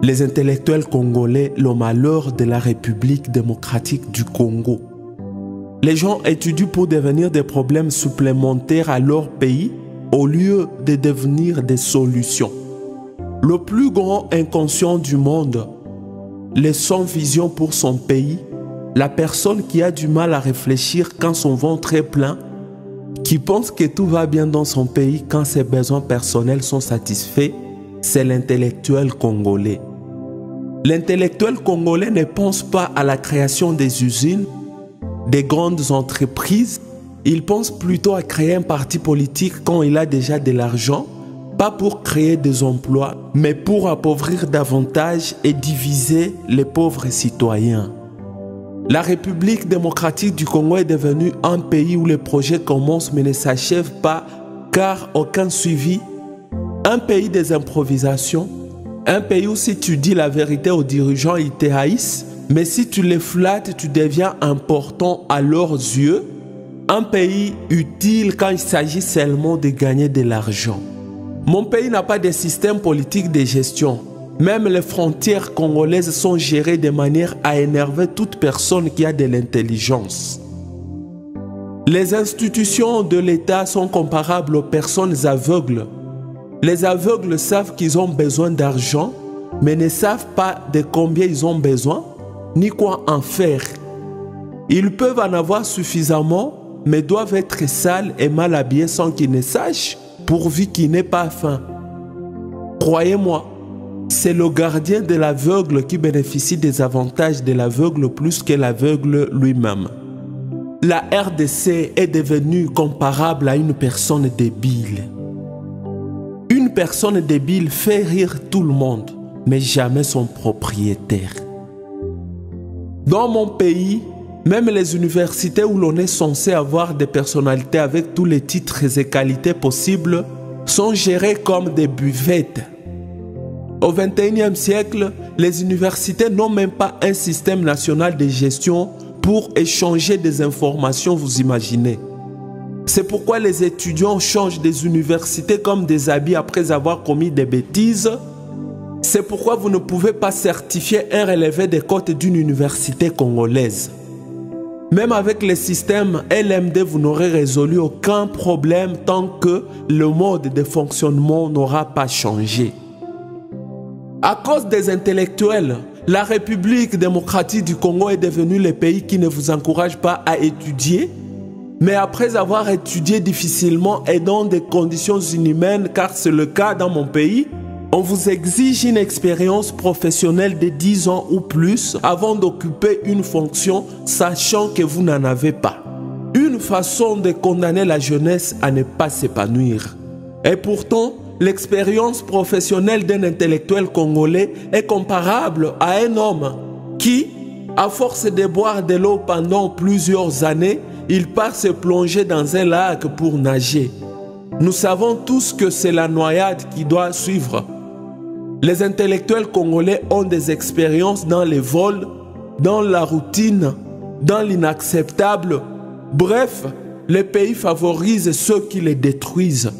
les intellectuels congolais le malheur de la République démocratique du Congo. Les gens étudient pour devenir des problèmes supplémentaires à leur pays au lieu de devenir des solutions. Le plus grand inconscient du monde, le sans vision pour son pays, la personne qui a du mal à réfléchir quand son ventre est plein, qui pense que tout va bien dans son pays quand ses besoins personnels sont satisfaits, c'est l'intellectuel congolais. L'intellectuel congolais ne pense pas à la création des usines, des grandes entreprises. Il pense plutôt à créer un parti politique quand il a déjà de l'argent, pas pour créer des emplois, mais pour appauvrir davantage et diviser les pauvres citoyens. La République démocratique du Congo est devenue un pays où les projets commencent mais ne s'achèvent pas car aucun suivi. Un pays des improvisations, un pays où si tu dis la vérité aux dirigeants, ils te haïssent, mais si tu les flattes, tu deviens important à leurs yeux. Un pays utile quand il s'agit seulement de gagner de l'argent. Mon pays n'a pas de système politique de gestion. Même les frontières congolaises sont gérées de manière à énerver toute personne qui a de l'intelligence. Les institutions de l'État sont comparables aux personnes aveugles. Les aveugles savent qu'ils ont besoin d'argent, mais ne savent pas de combien ils ont besoin, ni quoi en faire. Ils peuvent en avoir suffisamment, mais doivent être sales et mal habillés sans qu'ils ne sachent, pourvu qu'ils n'aient pas faim. Croyez-moi, c'est le gardien de l'aveugle qui bénéficie des avantages de l'aveugle plus que l'aveugle lui-même. La RDC est devenue comparable à une personne débile. Une personne débile fait rire tout le monde, mais jamais son propriétaire. Dans mon pays, même les universités où l'on est censé avoir des personnalités avec tous les titres et qualités possibles sont gérées comme des buvettes. Au XXIe siècle, les universités n'ont même pas un système national de gestion pour échanger des informations, vous imaginez. C'est pourquoi les étudiants changent des universités comme des habits après avoir commis des bêtises. C'est pourquoi vous ne pouvez pas certifier un relevé des cotes d'une université congolaise. Même avec le système LMD, vous n'aurez résolu aucun problème tant que le mode de fonctionnement n'aura pas changé. À cause des intellectuels, la République démocratique du Congo est devenue le pays qui ne vous encourage pas à étudier, mais après avoir étudié difficilement et dans des conditions inhumaines, car c'est le cas dans mon pays, on vous exige une expérience professionnelle de 10 ans ou plus avant d'occuper une fonction, sachant que vous n'en avez pas. Une façon de condamner la jeunesse à ne pas s'épanouir. Et pourtant, l'expérience professionnelle d'un intellectuel congolais est comparable à un homme qui, à force de boire de l'eau pendant plusieurs années, il part se plonger dans un lac pour nager. Nous savons tous que c'est la noyade qui doit suivre. Les intellectuels congolais ont des expériences dans les vols, dans la routine, dans l'inacceptable. Bref, les pays favorisent ceux qui les détruisent.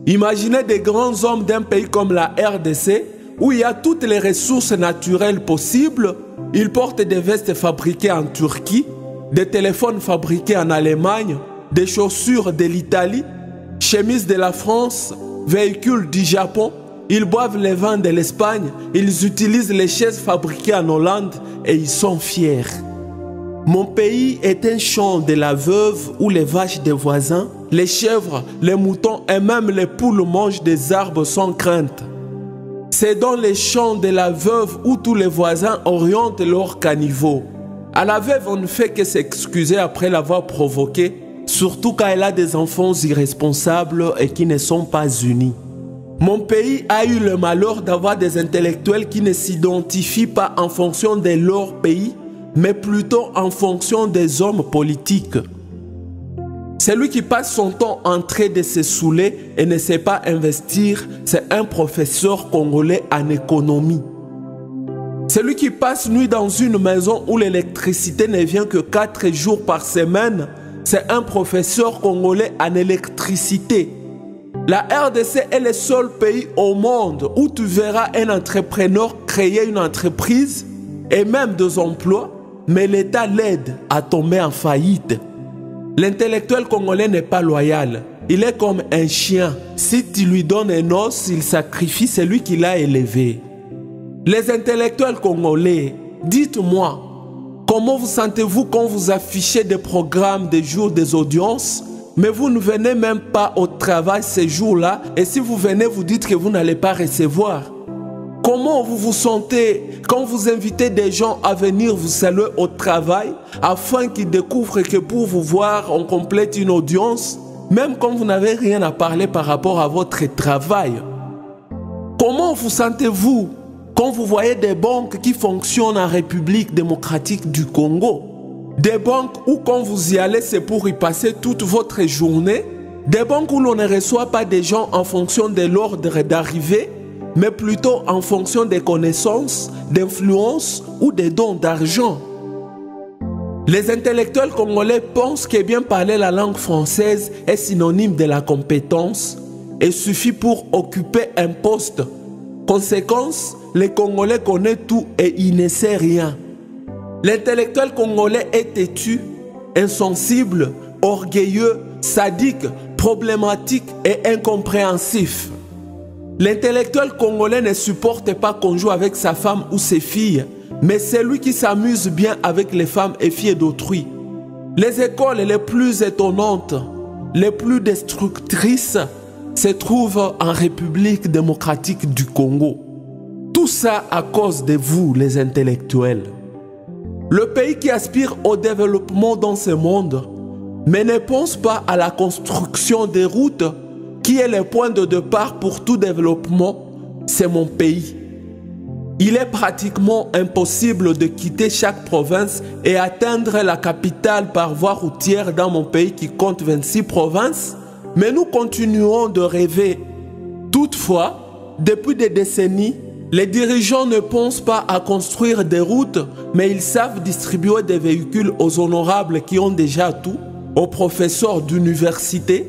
Imaginez des grands hommes d'un pays comme la RDC, où il y a toutes les ressources naturelles possibles. Ils portent des vestes fabriquées en Turquie, des téléphones fabriqués en Allemagne, des chaussures de l'Italie, chemises de la France, véhicules du Japon. Ils boivent les vins de l'Espagne, ils utilisent les chaises fabriquées en Hollande et ils sont fiers. Mon pays est un champ de la veuve où les vaches des voisins, les chèvres, les moutons et même les poules mangent des arbres sans crainte. C'est dans les champs de la veuve où tous les voisins orientent leurs caniveaux. À la veuve, on ne fait que s'excuser après l'avoir provoquée, surtout quand elle a des enfants irresponsables et qui ne sont pas unis. Mon pays a eu le malheur d'avoir des intellectuels qui ne s'identifient pas en fonction de leur pays, mais plutôt en fonction des hommes politiques. Celui qui passe son temps en train de se saouler et ne sait pas investir, c'est un professeur congolais en économie. Celui qui passe nuit dans une maison où l'électricité ne vient que 4 jours par semaine, c'est un professeur congolais en électricité. La RDC est le seul pays au monde où tu verras un entrepreneur créer une entreprise et même des emplois, mais l'État l'aide à tomber en faillite. L'intellectuel congolais n'est pas loyal. Il est comme un chien. Si tu lui donnes un os, il sacrifie celui qui l'a élevé. Les intellectuels congolais, dites-moi, comment vous sentez-vous quand vous affichez des programmes, des jours, des audiences, mais vous ne venez même pas au travail ces jours-là, et si vous venez, vous dites que vous n'allez pas recevoir? Comment vous vous sentez quand vous invitez des gens à venir vous saluer au travail afin qu'ils découvrent que pour vous voir, on complète une audience, même quand vous n'avez rien à parler par rapport à votre travail? Comment vous sentez-vous quand vous voyez des banques qui fonctionnent en République démocratique du Congo? Des banques où quand vous y allez, c'est pour y passer toute votre journée. Des banques où l'on ne reçoit pas des gens en fonction de l'ordre d'arrivée, mais plutôt en fonction des connaissances, d'influence ou des dons d'argent. Les intellectuels congolais pensent que bien parler la langue française est synonyme de la compétence et suffit pour occuper un poste. Conséquence, les Congolais connaissent tout et il ne sait rien. L'intellectuel congolais est têtu, insensible, orgueilleux, sadique, problématique et incompréhensif. L'intellectuel congolais ne supporte pas qu'on joue avec sa femme ou ses filles, mais c'est lui qui s'amuse bien avec les femmes et filles d'autrui. Les écoles les plus étonnantes, les plus destructrices, se trouvent en République démocratique du Congo. Tout ça à cause de vous, les intellectuels. Le pays qui aspire au développement dans ce monde, mais ne pense pas à la construction des routes, qui est le point de départ pour tout développement, c'est mon pays. Il est pratiquement impossible de quitter chaque province et atteindre la capitale par voie routière dans mon pays qui compte 26 provinces, mais nous continuons de rêver. Toutefois, depuis des décennies, les dirigeants ne pensent pas à construire des routes, mais ils savent distribuer des véhicules aux honorables qui ont déjà tout, aux professeurs d'université,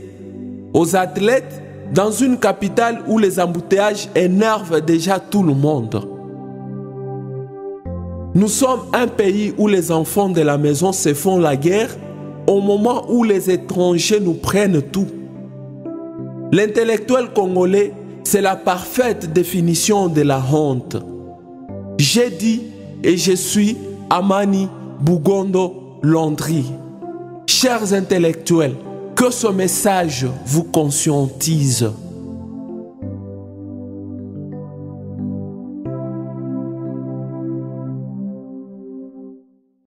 aux athlètes, dans une capitale où les embouteillages énervent déjà tout le monde. Nous sommes un pays où les enfants de la maison se font la guerre au moment où les étrangers nous prennent tout. L'intellectuel congolais, c'est la parfaite définition de la honte. J'ai dit et je suis Amani Bugondo Landry. Chers intellectuels, que ce message vous conscientise.